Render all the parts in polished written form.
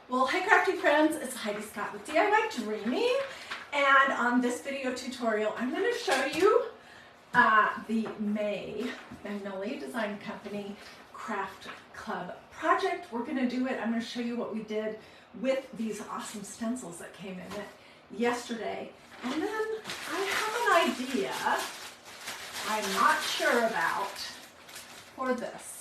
Well, hey crafty friends, it's Hiedi Scott with DiyDreaming, and on this video tutorial I'm going to show you the Magnolia Design Company Craft Club project. We're going to do it. I'm going to show you what we did with these awesome stencils that came in it yesterday, and then I have an idea I'm not sure about for this.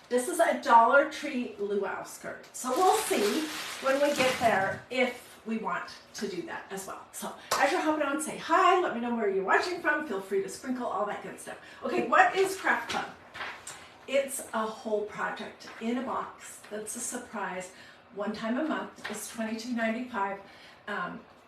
This is a Dollar Tree Luau Skirt. So we'll see when we get there if we want to do that as well. So as you're hopping on, say hi, let me know where you're watching from, feel free to sprinkle, all that good stuff. Okay, what is Craft Club? It's a whole project in a box that's a surprise. One time a month. It's $22.95.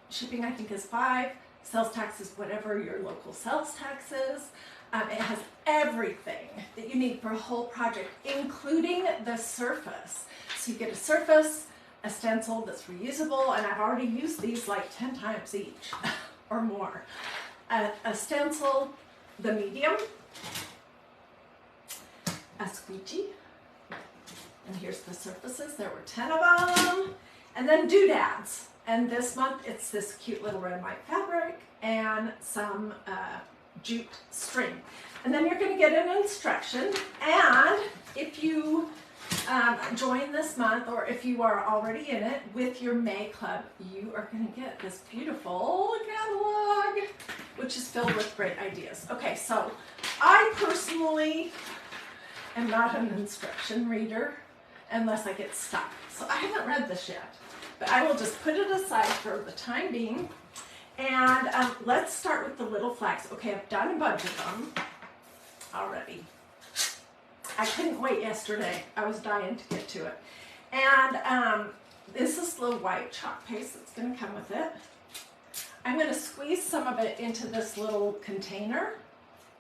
Shipping I think is $5. Sales tax is whatever your local sales tax is. It has everything that you need for a whole project, including the surface. So you get a surface, a stencil that's reusable, and I've already used these like 10 times each or more. A stencil, the medium, a squeegee, and here's the surfaces. There were 10 of them, and then doodads. And this month it's this cute little red and white fabric and some jute string. And then you're going to get an instruction, and if you join this month, or if you are already in it with your May Club, you are going to get this beautiful catalog, which is filled with great ideas. Okay, so I personally am not an instruction reader unless I get stuck. So I haven't read this yet, but I will just put it aside for the time being. And let's start with the little flags. Okay, I've done a bunch of them already. I couldn't wait yesterday. I was dying to get to it. And this is the white chalk paste that's going to come with it. I'm going to squeeze some of it into this little container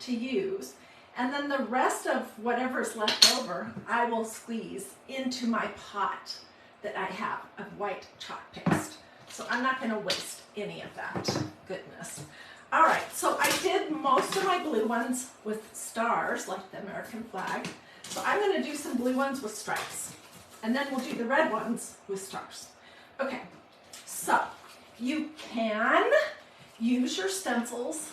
to use. And then the rest of whatever's left over, I will squeeze into my pot that I have of white chalk paste. So I'm not going to waste any of that goodness. All right, so I did most of my blue ones with stars, like the American flag. So I'm going to do some blue ones with stripes. And then we'll do the red ones with stars. Okay, so you can use your stencils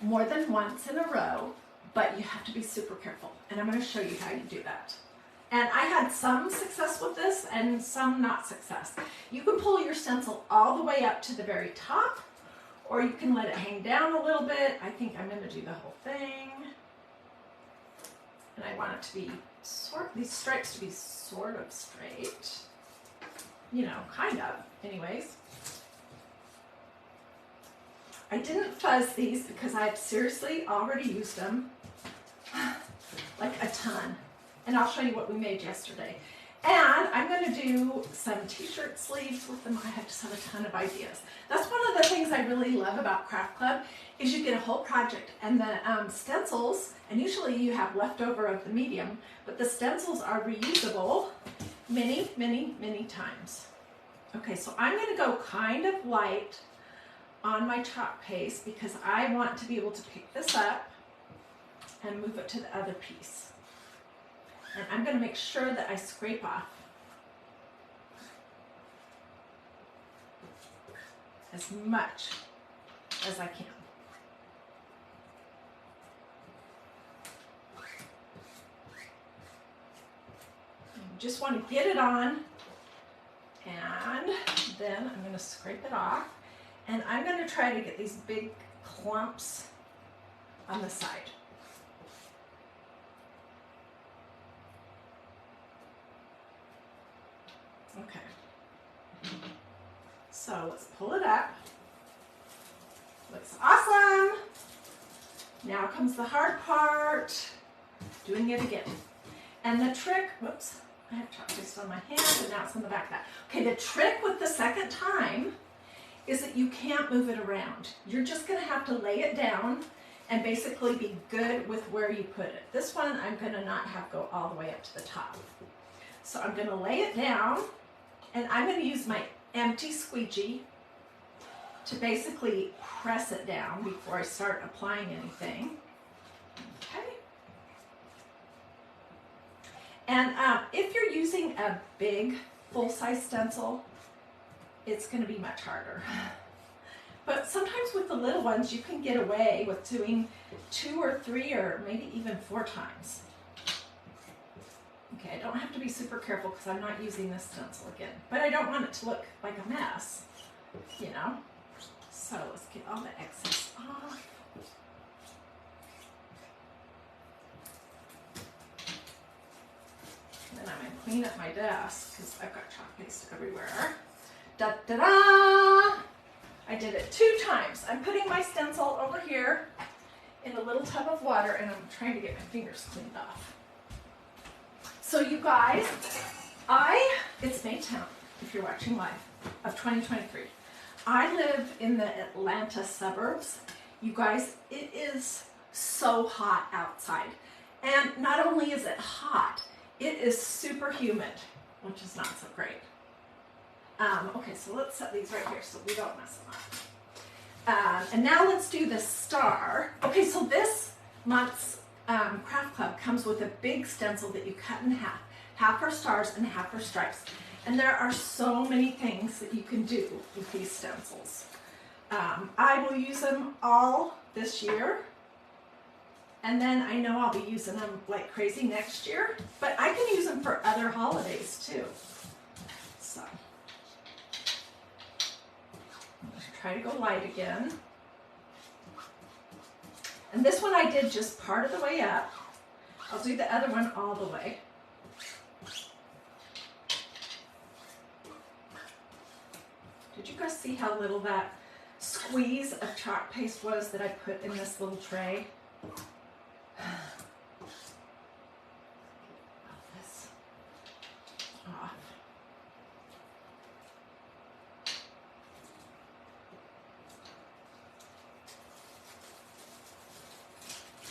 more than once in a row, but you have to be super careful. And I'm going to show you how you do that. And I had some success with this and some not success. You can pull your stencil all the way up to the very top, or you can let it hang down a little bit. I think I'm going to do the whole thing. And I want it to be these stripes to be sort of straight. You know, kind of, anyways. I didn't fuzz these because I've seriously already used them like a ton. And I'll show you what we made yesterday. And I'm going to do some t-shirt sleeves with them. I just have a ton of ideas. That's one of the things I really love about Craft Club is you get a whole project, and the stencils, and usually you have leftover of the medium, but the stencils are reusable many, many, many times. Okay, so I'm going to go kind of light on my chalk paste because I want to be able to pick this up and move it to the other piece. And I'm going to make sure that I scrape off as much as I can. You just want to get it on, and then I'm going to scrape it off. And I'm going to try to get these big clumps on the side. Okay, so let's pull it up. Looks awesome. Now comes the hard part, doing it again. And the trick, whoops, I have chalk paste on my hand, and now it's on the back of that. Okay, the trick with the second time is that you can't move it around. You're just going to have to lay it down and basically be good with where you put it. This one I'm going to not have go all the way up to the top. So I'm going to lay it down. And I'm going to use my empty squeegee to basically press it down before I start applying anything. Okay. And if you're using a big full-size stencil, it's going to be much harder. But sometimes with the little ones, you can get away with doing 2 or 3 or maybe even 4 times. Okay, I don't have to be super careful because I'm not using this stencil again, but I don't want it to look like a mess, you know? So let's get all the excess off. And then I'm going to clean up my desk because I've got chalk paste everywhere. Da da da! I did it 2 times. I'm putting my stencil over here in a little tub of water and I'm trying to get my fingers cleaned off. So you guys, it's May 10th, if you're watching live, of 2023. I live in the Atlanta suburbs. You guys, it is so hot outside. And not only is it hot, it is super humid, which is not so great. Okay, so let's set these right here so we don't mess them up. And now let's do the star. Okay, so this month's Craft Club comes with a big stencil that you cut in half for stars and half for stripes. And there are so many things that you can do with these stencils. I will use them all this year. And then I know I'll be using them like crazy next year, but I can use them for other holidays too. So, I'm going to try to go light again. And this one I did just part of the way up. I'll do the other one all the way. Did you guys see how little that squeeze of chalk paste was that I put in this little tray? This off.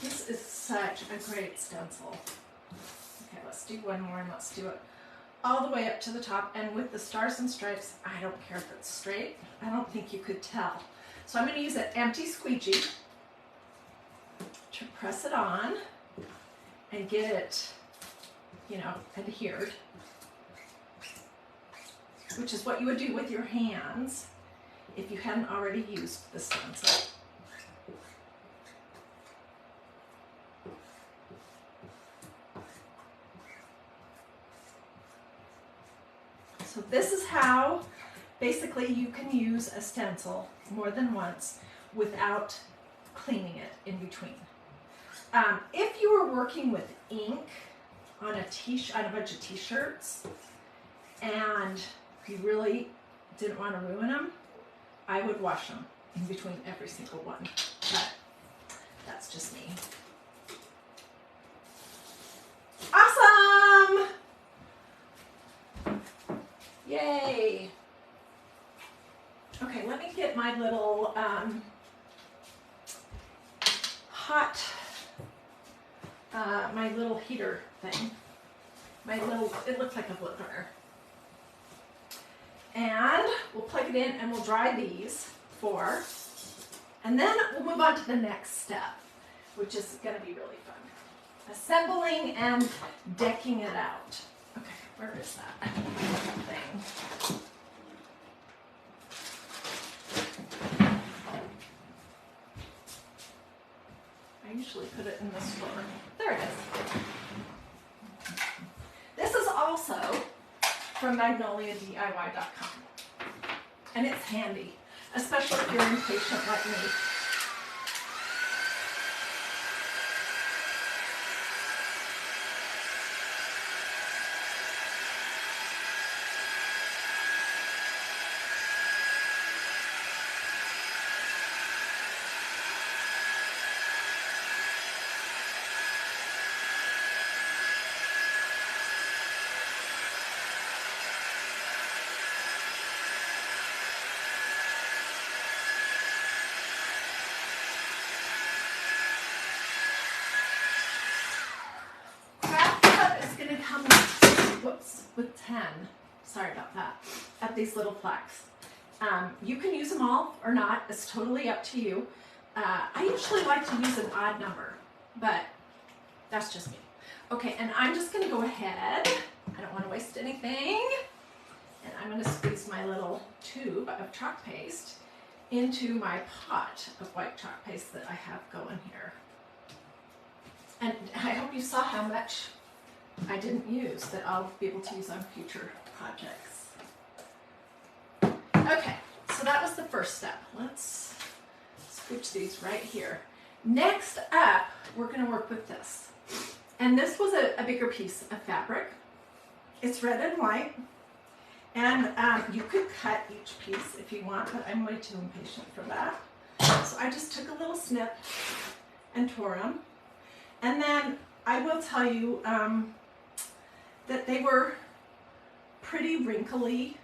This is such a great stencil. Okay, let's do one more and let's do it all the way up to the top. And with the stars and stripes, I don't care if it's straight. I don't think you could tell. So I'm going to use an empty squeegee to press it on and get it, you know, adhered, which is what you would do with your hands if you hadn't already used the stencil. So this is how basically you can use a stencil more than once without cleaning it in between. If you were working with ink on a bunch of t-shirts and you really didn't want to ruin them, I would wash them in between every single one. But that's just me. Awesome! Yay! Okay, let me get my little my little heater thing. It looks like a blow dryer. And we'll plug it in and we'll dry these and then we'll move on to the next step, which is going to be really fun. Assembling and decking it out. Okay, where is that thing? I usually put it in the store. There it is. This is also from MagnoliaDIY.com. And it's handy, especially if you're impatient like me. With 10, sorry about that, of these little plaques. You can use them all or not, it's totally up to you. I usually like to use an odd number, but that's just me. Okay, and I'm just gonna go ahead, I don't wanna waste anything. I'm going to squeeze my little tube of chalk paste into my pot of white chalk paste that I have going here. And I hope you saw how much I didn't use that I'll be able to use on future projects. Okay, so that was the first step. Let's scooch these right here. Next up, we're going to work with this. And this was a bigger piece of fabric. It's red and white. And you could cut each piece if you want, but I'm way too impatient for that. So I just took a little snip and tore them. And then I will tell you that they were pretty wrinkly.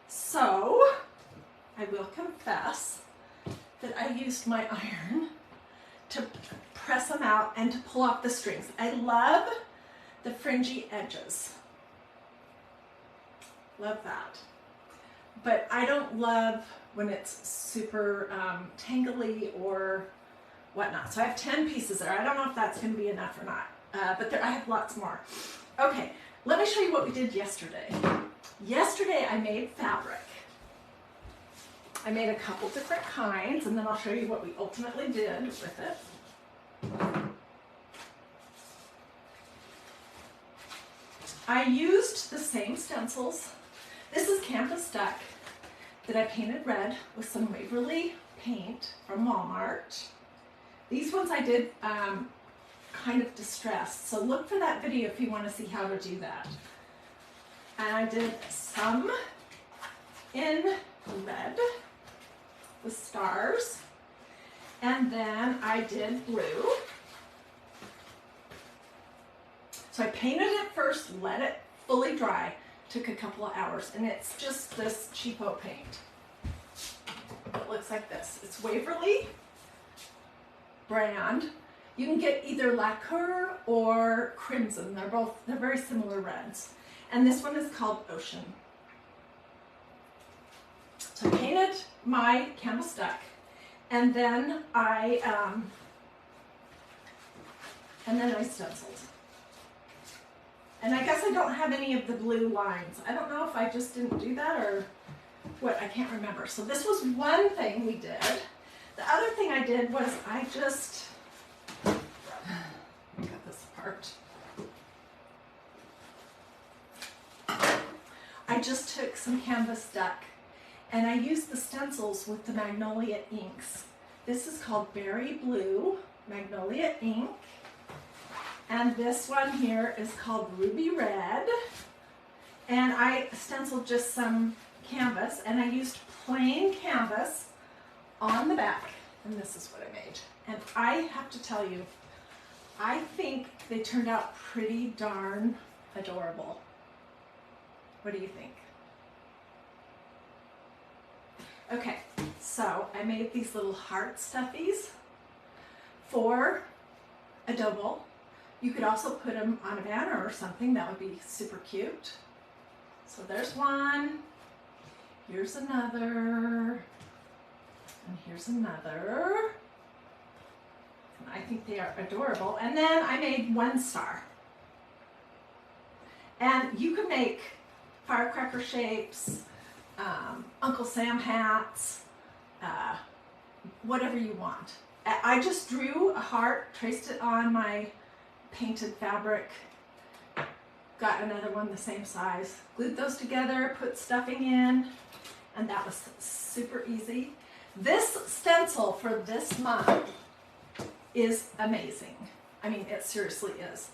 So I will confess that I used my iron to press them out and to pull off the strings. I love the fringy edges. Love that. But I don't love when it's super tangly or whatnot. So I have 10 pieces there. I don't know if that's going to be enough or not, but I have lots more. Okay, let me show you what we did yesterday. Yesterday I made fabric. I made a couple different kinds, and then I'll show you what we ultimately did with it. I used the same stencils. This is canvas duck that I painted red with some Waverly paint from Walmart. These ones I did kind of distressed, so look for that video if you want to see how to do that. And I did some in red with stars, and then I did blue. So I painted it first, let it fully dry, took a couple of hours, and it's just this cheapo paint. It looks like this. It's Waverly brand. You can get either lacquer or crimson. They're very similar reds. And this one is called Ocean. So I painted my canvas duck, and then I stenciled. And I guess I don't have any of the blue lines. I don't know if I just didn't do that or what, I can't remember. So this was one thing we did. The other thing I did was I just cut this apart. I just took some canvas duck and I used the stencils with the Magnolia inks. This is called Berry Blue Magnolia ink. And this one here is called Ruby Red. And I stenciled just some canvas, and I used plain canvas on the back. And this is what I made. And I have to tell you, I think they turned out pretty darn adorable. What do you think? Okay, so I made these little heart stuffies for a double. You could also put them on a banner or something. That would be super cute. So there's one. Here's another. And here's another. And I think they are adorable. And then I made one star. And you could make firecracker shapes, Uncle Sam hats, whatever you want. I just drew a heart, traced it on my painted fabric, got another one the same size, glued those together, put stuffing in, and that was super easy. This stencil for this month is amazing. I mean, it seriously is.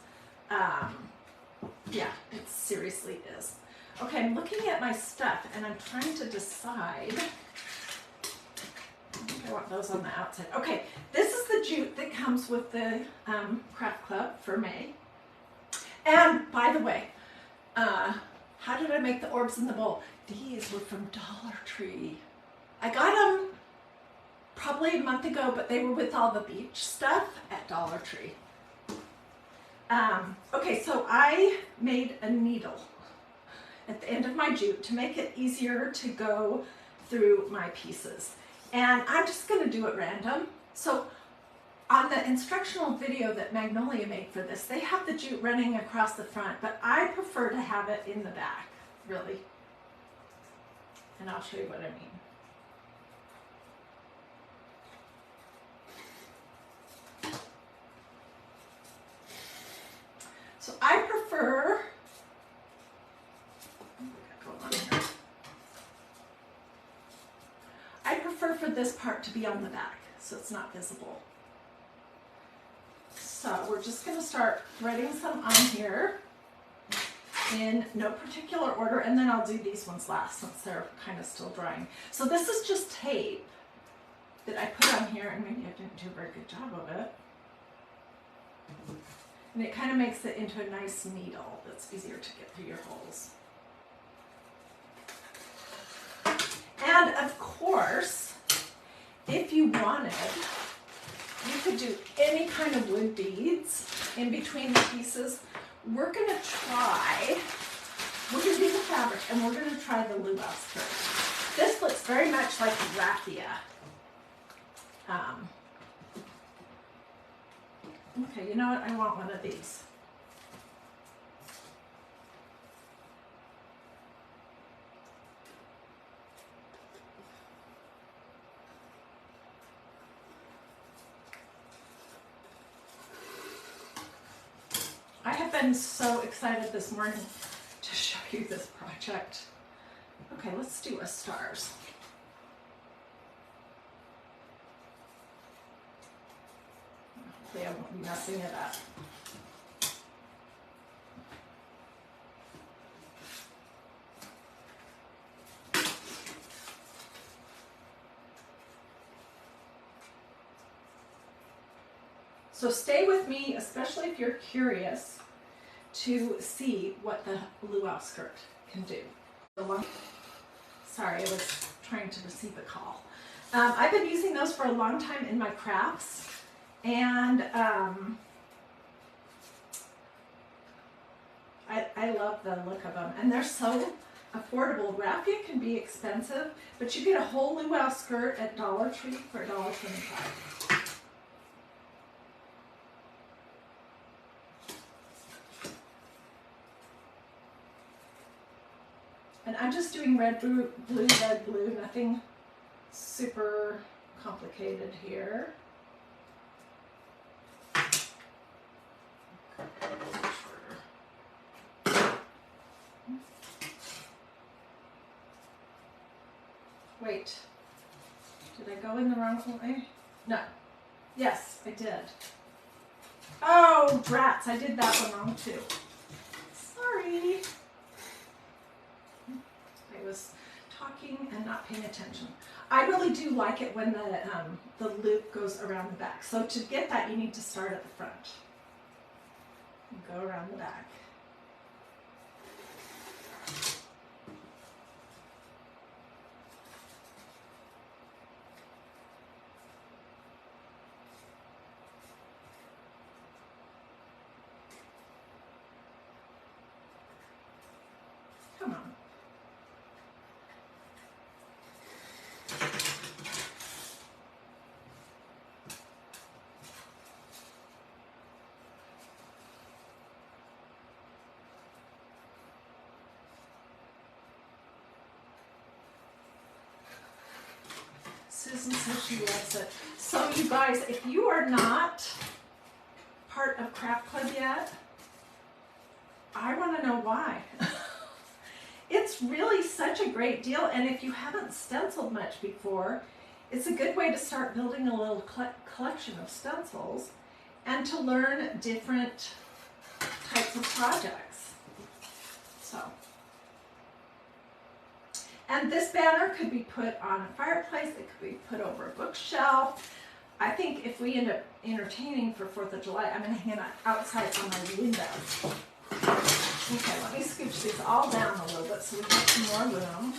Yeah, it seriously is. Okay, I'm looking at my stuff and I'm trying to decide. I think I want those on the outside. Okay, this is the jute that comes with the craft club for May. And by the way, how did I make the orbs in the bowl? These were from Dollar Tree. I got them probably a month ago, but they were with all the beach stuff at Dollar Tree. Okay, so I made a needle at the end of my jute to make it easier to go through my pieces. And I'm just going to do it random. So on the instructional video that Magnolia made for this, they have the jute running across the front, but I prefer to have it in the back. really. And I'll show you what I mean. So I prefer, for this part to be on the back so it's not visible. So we're just going to start threading some on here in no particular order, and then I'll do these ones last since they're kind of still drying. So this is just tape that I put on here, and maybe I didn't do a very good job of it. And it kind of makes it into a nice needle that's easier to get through your holes. And of course, if you wanted, you could do any kind of wood beads in between the pieces. We're going to do the fabric, and we're going to try the luau skirt. This looks very much like raffia. Okay, you know what? I want one of these. I have been so excited this morning to show you this project. Okay, let's do a stars. Hopefully I won't be messing it up. So stay with me, especially if you're curious to see what the luau skirt can do. Sorry, I was trying to receive a call. I've been using those for a long time in my crafts, and I love the look of them, and they're so affordable. Raffia can be expensive, but you get a whole luau skirt at Dollar Tree for $1.25. And I'm just doing red, blue, red, blue, nothing super complicated here. Wait, did I go in the wrong way? No. Yes, I did. Oh, brats, I did that one wrong too. Sorry. I was talking and not paying attention. I really do like it when the loop goes around the back. So to get that, you need to start at the front and go around the back. Come on. Susan says she loves it. So you guys, if you are not part of Craft Club yet, I want to know why. It's really such a great deal, and if you haven't stenciled much before, it's a good way to start building a little collection of stencils and to learn different types of projects. So. And this banner could be put on a fireplace, it could be put over a bookshelf. I think if we end up entertaining for 4th of July, I'm going to hang it outside on my window. Okay, let me scooch these all down a little bit so we get some more room.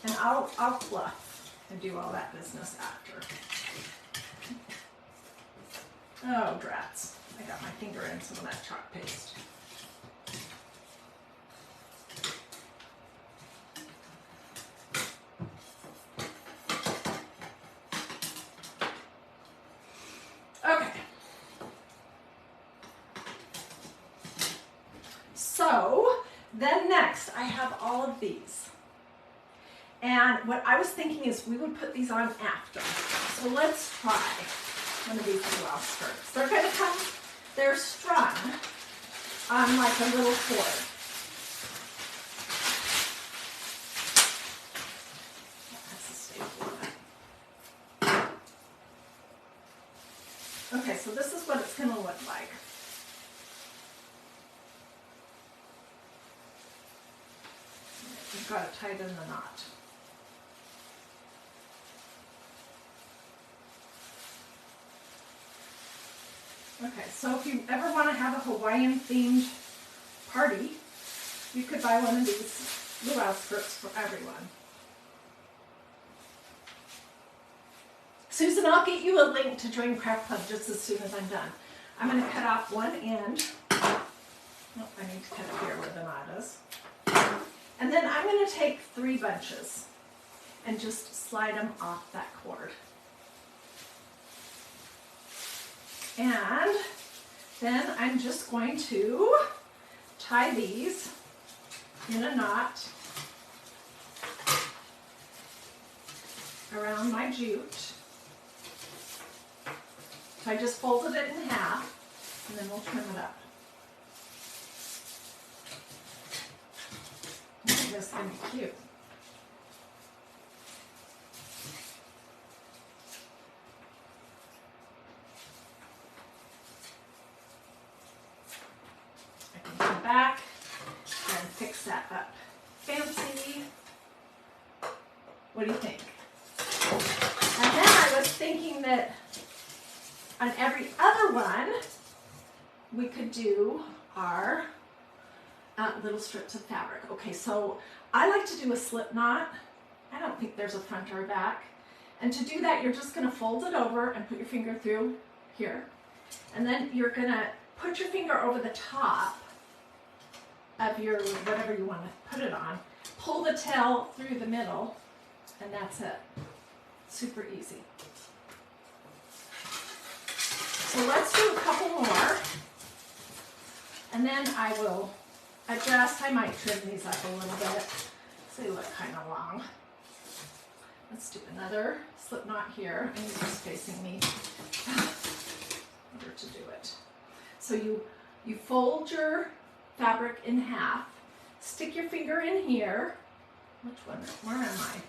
And I'll fluff and do all that business after. Oh, drats. I got my finger in some of that chalk paste. Then next, I have all of these. And what I was thinking is we would put these on after. So let's try one of these luau skirts. They're going to come, they're strung on like a little cord. That's a staple on it. Okay, so this is what it's going to look like. You've got to tighten the knot. Okay, so if you ever want to have a Hawaiian themed party, you could buy one of these luau skirts for everyone. Susan, I'll get you a link to DiyDreaming Craft Club just as soon as I'm done. I'm going to cut off one end. Oh, I need to cut it here where the knot is. And then I'm going to take 3 bunches and just slide them off that cord. And then I'm just going to tie these in a knot around my jute. So I just folded it in half, and then we'll trim it up. I think this is going to be cute. Back and fix that up. Fancy. What do you think? And then I was thinking that on every other one, we could do our little strips of fabric. Okay, so I like to do a slip knot. I don't think there's a front or a back. And to do that, you're just going to fold it over and put your finger through here. And then you're going to put your finger over the top of your whatever you want to put it on, pull the tail through the middle, and that's it. Super easy. So let's do a couple more, and then I will adjust. I might trim these up a little bit so they look kind of long. Let's do another slip knot here, and you're just facing me in order to do it. So you fold your fabric in half, stick your finger in here. Which one? Where am I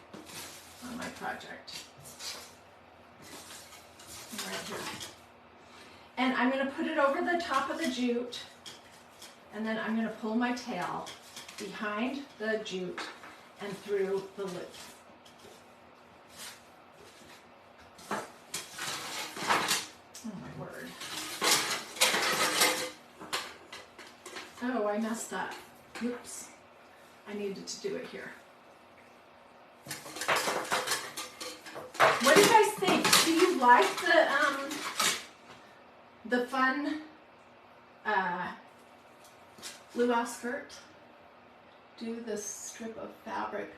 on my project? Right here. And I'm going to put it over the top of the jute, and then I'm going to pull my tail behind the jute and through the loop. Oh my word. Oh, I messed up. Oops. I needed to do it here. What do you guys think? Do you like the fun luau skirt? Do the strip of fabric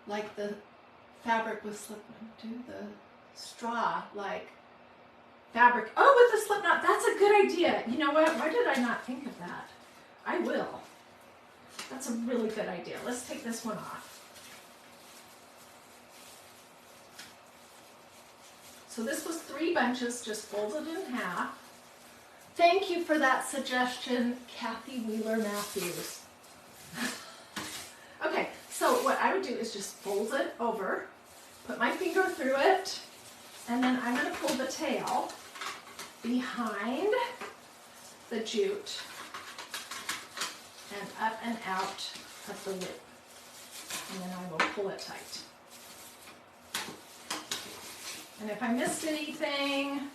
like the fabric with slip. Do the straw like fabric. Oh, with the slip knot. That's a good idea. You know what? Why did I not think of that? I will. That's a really good idea. Let's take this one off. So this was 3 bunches just folded in half. Thank you for that suggestion, Kathy Wheeler Matthews. Okay, so what I would do is just fold it over, put my finger through it, and then I'm going to pull the tail behind the jute and up and out of the loop. And then I will pull it tight. And if I missed anything,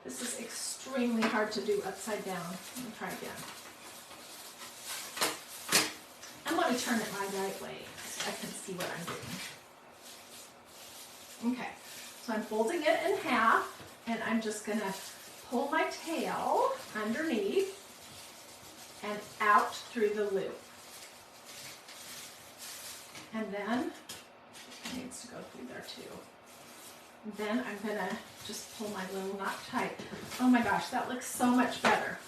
this is extremely hard to do upside down. Let me try again. And let me turn it my right way so I can see what I'm doing. Okay, so I'm folding it in half, and I'm just going to pull my tail underneath and out through the loop. And then it needs to go through there too. Then I'm going to just pull my little knot tight. Oh my gosh, that looks so much better.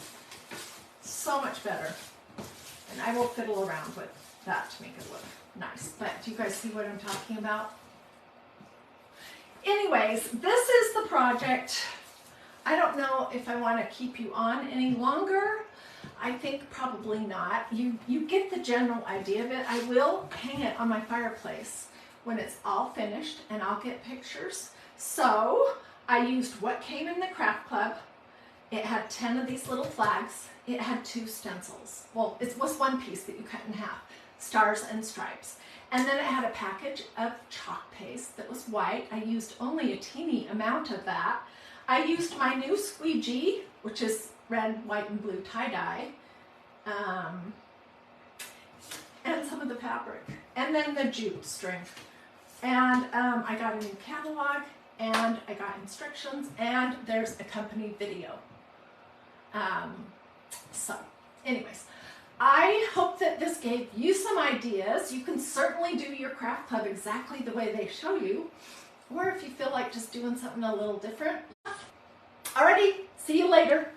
so much better. And I will fiddle around with that to make it look nice. But do you guys see what I'm talking about? Anyways, this is the project. I don't know if I want to keep you on any longer. I think probably not. You get the general idea of it. I will hang it on my fireplace when it's all finished, and I'll get pictures. So I used what came in the craft club. It had 10 of these little flags. It had 2 stencils. Well, it was one piece that you cut in half, stars and stripes. And then it had a package of chalk paste that was white. I used only a teeny amount of that. I used my new squeegee, which is red, white, and blue tie-dye, and some of the fabric, and then the jute string. And I got a new catalog, and I got instructions, and there's a company video. So, anyways, I hope that this gave you some ideas. You can certainly do your craft club exactly the way they show you, or if you feel like just doing something a little different. Alrighty, see you later.